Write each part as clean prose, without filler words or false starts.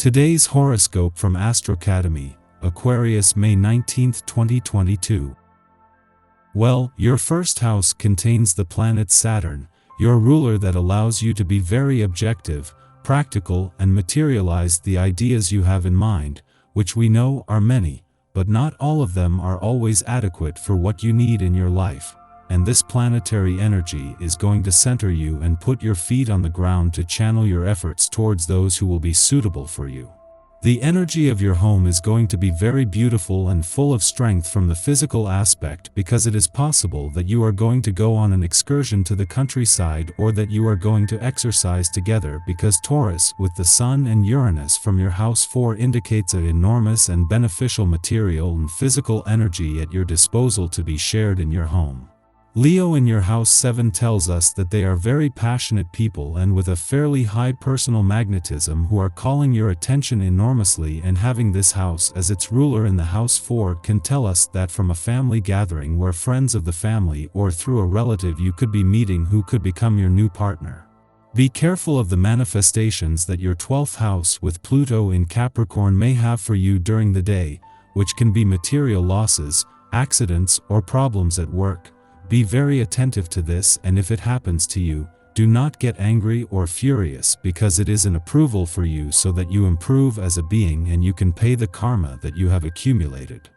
Today's horoscope from Astrocademy, Aquarius May 19, 2022. Well, your first house contains the planet Saturn, your ruler that allows you to be very objective, practical, and materialize the ideas you have in mind, which we know are many, but not all of them are always adequate for what you need in your life. And this planetary energy is going to center you and put your feet on the ground to channel your efforts towards those who will be suitable for you. The energy of your home is going to be very beautiful and full of strength from the physical aspect, because it is possible that you are going to go on an excursion to the countryside, or that you are going to exercise together, because Taurus with the Sun and Uranus from your house 4 indicates an enormous and beneficial material and physical energy at your disposal to be shared in your home. Leo in your house 7 tells us that they are very passionate people and with a fairly high personal magnetism who are calling your attention enormously, and having this house as its ruler in the house 4 can tell us that from a family gathering where friends of the family or through a relative you could be meeting who could become your new partner. Be careful of the manifestations that your 12th house with Pluto in Capricorn may have for you during the day, which can be material losses, accidents, or problems at work. Be very attentive to this, and if it happens to you, do not get angry or furious, because it is an approval for you so that you improve as a being and you can pay the karma that you have accumulated.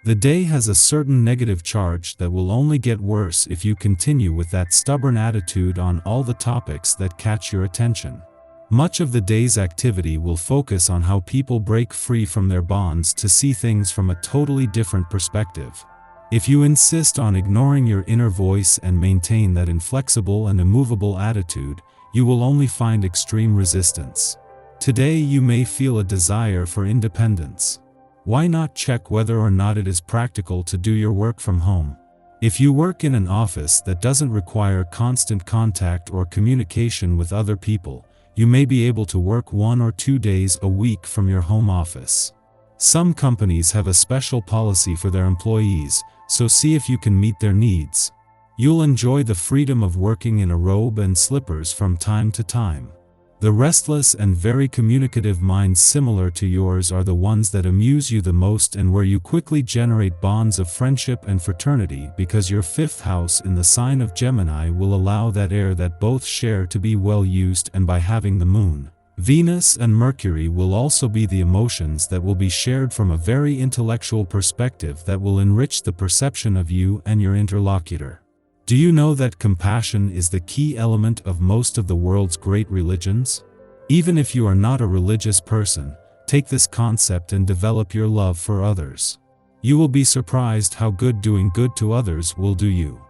The day has a certain negative charge that will only get worse if you continue with that stubborn attitude on all the topics that catch your attention. Much of the day's activity will focus on how people break free from their bonds to see things from a totally different perspective. If you insist on ignoring your inner voice and maintain that inflexible and immovable attitude, you will only find extreme resistance. Today you may feel a desire for independence. Why not check whether or not it is practical to do your work from home? If you work in an office that doesn't require constant contact or communication with other people, you may be able to work 1 or 2 days a week from your home office. Some companies have a special policy for their employees, so see if you can meet their needs. You'll enjoy the freedom of working in a robe and slippers from time to time. The restless and very communicative minds similar to yours are the ones that amuse you the most, and where you quickly generate bonds of friendship and fraternity, because your 5th house in the sign of Gemini will allow that air that both share to be well used, and by having the Moon, Venus and Mercury will also be the emotions that will be shared from a very intellectual perspective that will enrich the perception of you and your interlocutor. Do you know that compassion is the key element of most of the world's great religions? Even if you are not a religious person, take this concept and develop your love for others. You will be surprised how good doing good to others will do you.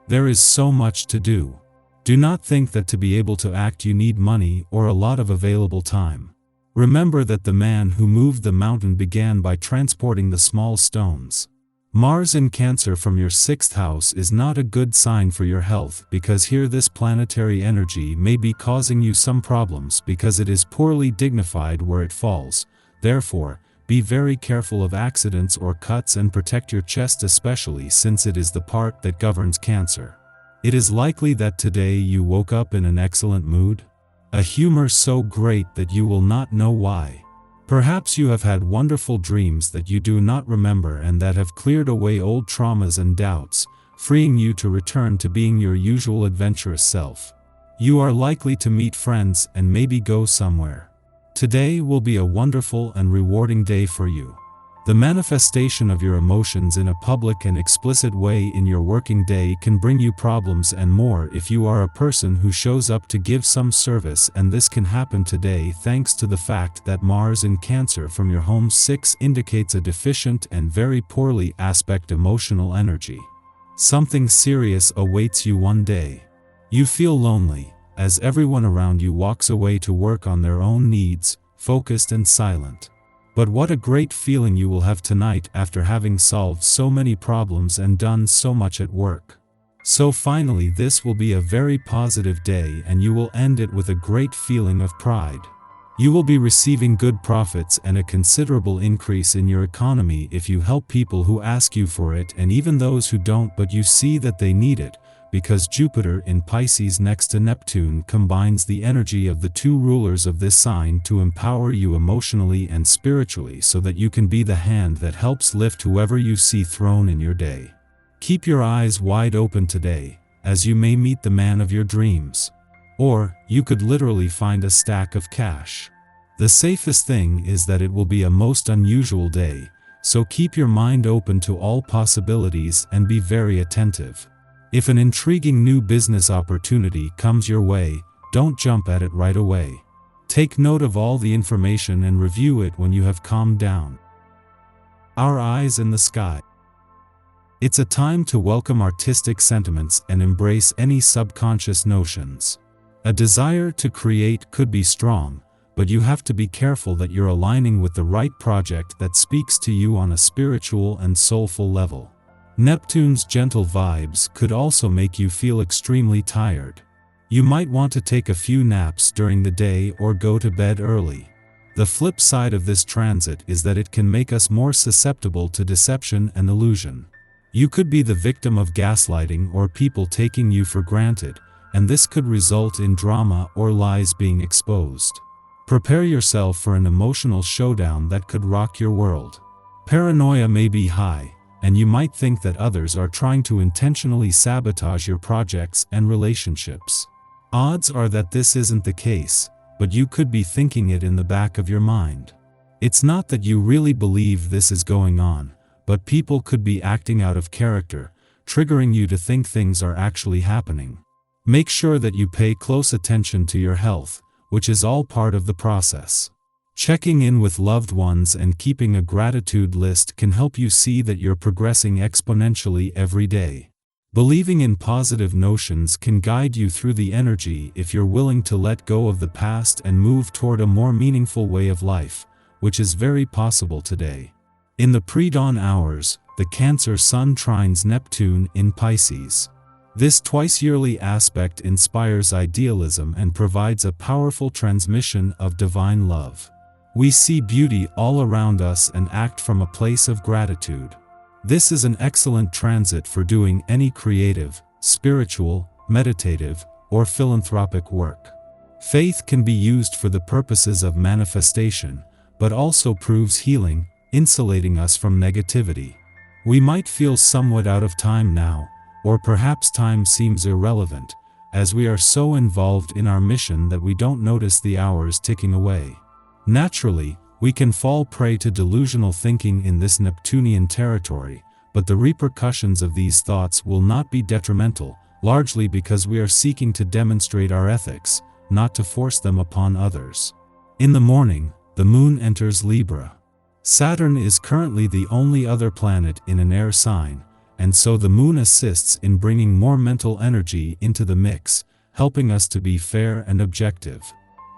There is so much to do. Do not think that to be able to act you need money or a lot of available time. Remember that the man who moved the mountain began by transporting the small stones. Mars in Cancer from your 6th house is not a good sign for your health, because here this planetary energy may be causing you some problems because it is poorly dignified where it falls. Therefore, be very careful of accidents or cuts and protect your chest, especially since it is the part that governs Cancer. It is likely that today you woke up in an excellent mood, a humor so great that you will not know why. Perhaps you have had wonderful dreams that you do not remember and that have cleared away old traumas and doubts, freeing you to return to being your usual adventurous self. You are likely to meet friends and maybe go somewhere. Today will be a wonderful and rewarding day for you. The manifestation of your emotions in a public and explicit way in your working day can bring you problems and more if you are a person who shows up to give some service, and this can happen today thanks to the fact that Mars in Cancer from your home 6 indicates a deficient and very poorly aspect emotional energy. Something serious awaits you one day. You feel lonely, as everyone around you walks away to work on their own needs, focused and silent. But what a great feeling you will have tonight after having solved so many problems and done so much at work. So finally, this will be a very positive day, and you will end it with a great feeling of pride. You will be receiving good profits and a considerable increase in your economy if you help people who ask you for it, and even those who don't but you see that they need it, because Jupiter in Pisces next to Neptune combines the energy of the two rulers of this sign to empower you emotionally and spiritually so that you can be the hand that helps lift whoever you see thrown in your day. Keep your eyes wide open today, as you may meet the man of your dreams. Or, you could literally find a stack of cash. The safest thing is that it will be a most unusual day, so keep your mind open to all possibilities and be very attentive. If an intriguing new business opportunity comes your way, don't jump at it right away. Take note of all the information and review it when you have calmed down. Our eyes in the sky. It's a time to welcome artistic sentiments and embrace any subconscious notions. A desire to create could be strong, but you have to be careful that you're aligning with the right project that speaks to you on a spiritual and soulful level. Neptune's gentle vibes could also make you feel extremely tired. You might want to take a few naps during the day or go to bed early. The flip side of this transit is that it can make us more susceptible to deception and illusion. You could be the victim of gaslighting or people taking you for granted, and this could result in drama or lies being exposed. Prepare yourself for an emotional showdown that could rock your world. Paranoia may be high, and you might think that others are trying to intentionally sabotage your projects and relationships. Odds are that this isn't the case, but you could be thinking it in the back of your mind. It's not that you really believe this is going on, but people could be acting out of character, triggering you to think things are actually happening. Make sure that you pay close attention to your health, which is all part of the process. Checking in with loved ones and keeping a gratitude list can help you see that you're progressing exponentially every day. Believing in positive notions can guide you through the energy if you're willing to let go of the past and move toward a more meaningful way of life, which is very possible today. In the pre-dawn hours, the Cancer Sun trines Neptune in Pisces. This twice-yearly aspect inspires idealism and provides a powerful transmission of divine love. We see beauty all around us and act from a place of gratitude. This is an excellent transit for doing any creative, spiritual, meditative, or philanthropic work. Faith can be used for the purposes of manifestation, but also proves healing, insulating us from negativity. We might feel somewhat out of time now, or perhaps time seems irrelevant, as we are so involved in our mission that we don't notice the hours ticking away. Naturally, we can fall prey to delusional thinking in this Neptunian territory, but the repercussions of these thoughts will not be detrimental, largely because we are seeking to demonstrate our ethics, not to force them upon others. In the morning, the moon enters Libra. Saturn is currently the only other planet in an air sign, and so the moon assists in bringing more mental energy into the mix, helping us to be fair and objective.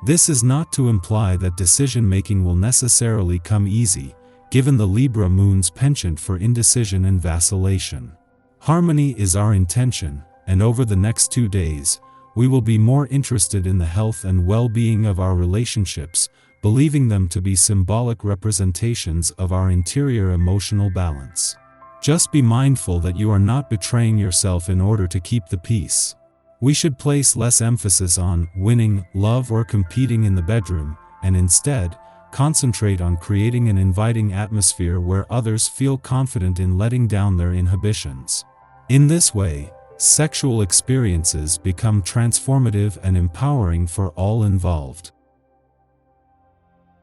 This is not to imply that decision-making will necessarily come easy, given the Libra moon's penchant for indecision and vacillation. Harmony is our intention, and over the next 2 days, we will be more interested in the health and well-being of our relationships, believing them to be symbolic representations of our interior emotional balance. Just be mindful that you are not betraying yourself in order to keep the peace. We should place less emphasis on winning, love, or competing in the bedroom, and instead, concentrate on creating an inviting atmosphere where others feel confident in letting down their inhibitions. In this way, sexual experiences become transformative and empowering for all involved.